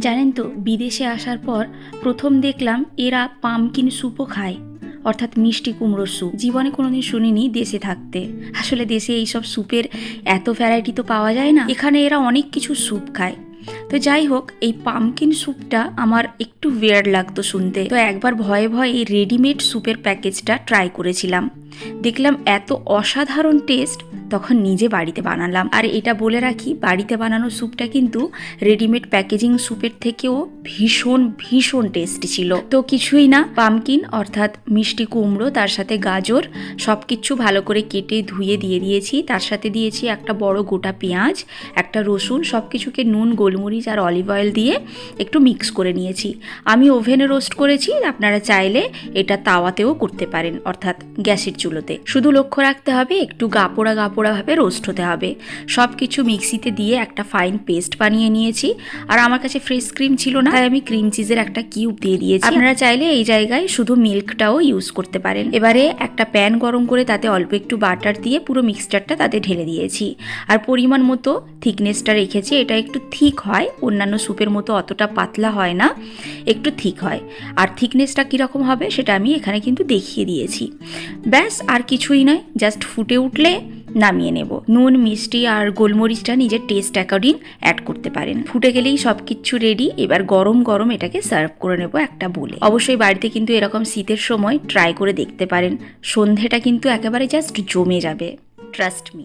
জানেন তো, বিদেশে আসার পর প্রথম দেখলাম এরা পামকিন স্যুপও খায়, অর্থাৎ মিষ্টি কুমড়োর স্যুপ। জীবনে কোনোদিন শুনিনি দেশে থাকতে। আসলে দেশে এইসব স্যুপের এত ভ্যারাইটি তো পাওয়া যায় না। এখানে এরা অনেক কিছু স্যুপ খায়। তো যাই হোক, এই পামকিন স্যুপটা আমার একটু ওয়ার্ড লাগতো শুনতে। তো একবার ভয়ে ভয়ে এই রেডিমেড স্যুপের প্যাকেজটা ট্রাই করেছিলাম। দেখলাম এত অসাধারণ টেস্ট, তখন নিজে বাড়িতে বানালাম। আর এটা বলে রাখি, বাড়িতে বানানো স্যুপটা কিন্তু রেডিমেড প্যাকেজিং স্যুপের থেকেও ভীষণ ভীষণ টেস্টি ছিল। তো কিছুই না, পামকিন অর্থাৎ মিষ্টি কুমড়ো, তার সাথে গাজর সব কিছু ভালো করে কেটে ধুয়ে দিয়ে দিয়েছি। তার সাথে দিয়েছি একটা বড় গোটা পেঁয়াজ, একটা রসুন, সব কিছুকে নুন, গোলমরিচ আর অলিভ অয়েল দিয়ে একটু মিক্স করে নিয়েছি। আমি ওভেনে রোস্ট করেছি, আপনারা চাইলে এটা তাওয়াতেও করতে পারেন, অর্থাৎ গ্যাসের চুলোতে। শুধু লক্ষ্য রাখতে হবে একটু গাপোড়া গাপোড়াভাবে রোস্ট হতে হবে। সব কিছু মিক্সিতে দিয়ে একটা ফাইন পেস্ট বানিয়ে নিয়েছি। আর আমার কাছে ফ্রেশ ক্রিম ছিল না, তাই আমি ক্রিম চিজের একটা কিউব দিয়ে দিয়েছি। আপনারা চাইলে এই জায়গায় শুধু মিল্কটাও ইউজ করতে পারেন। এবারে একটা প্যান গরম করে তাতে অল্প একটু বাটার দিয়ে পুরো মিক্সচারটা তাতে ঢেলে দিয়েছি। আর পরিমাণ মতো থিকনেসটা রেখেছি। এটা একটু থিক হয়, অন্যান্য স্যুপের মতো অতটা পাতলা হয় না, একটু থিক হয়। আর থিকনেসটা কীরকম হবে সেটা আমি এখানে কিন্তু দেখিয়ে দিয়েছি। ব্যাস, আর কিছুই নয়, জাস্ট ফুটে উঠলে নামিয়ে নেব। নুন, মিষ্টি আর গোলমরিচটা নিজের টেস্ট অ্যাকর্ডিং অ্যাড করতে পারেন। ফুটে গেলেই সব কিছু রেডি। এবার গরম গরম এটাকে সার্ভ করে নেব একটা বলে। অবশ্যই বাড়িতে কিন্তু এরকম শীতের সময় ট্রাই করে দেখতে পারেন। সন্ধেটা কিন্তু একেবারে জাস্ট জমে যাবে, ট্রাস্ট মি।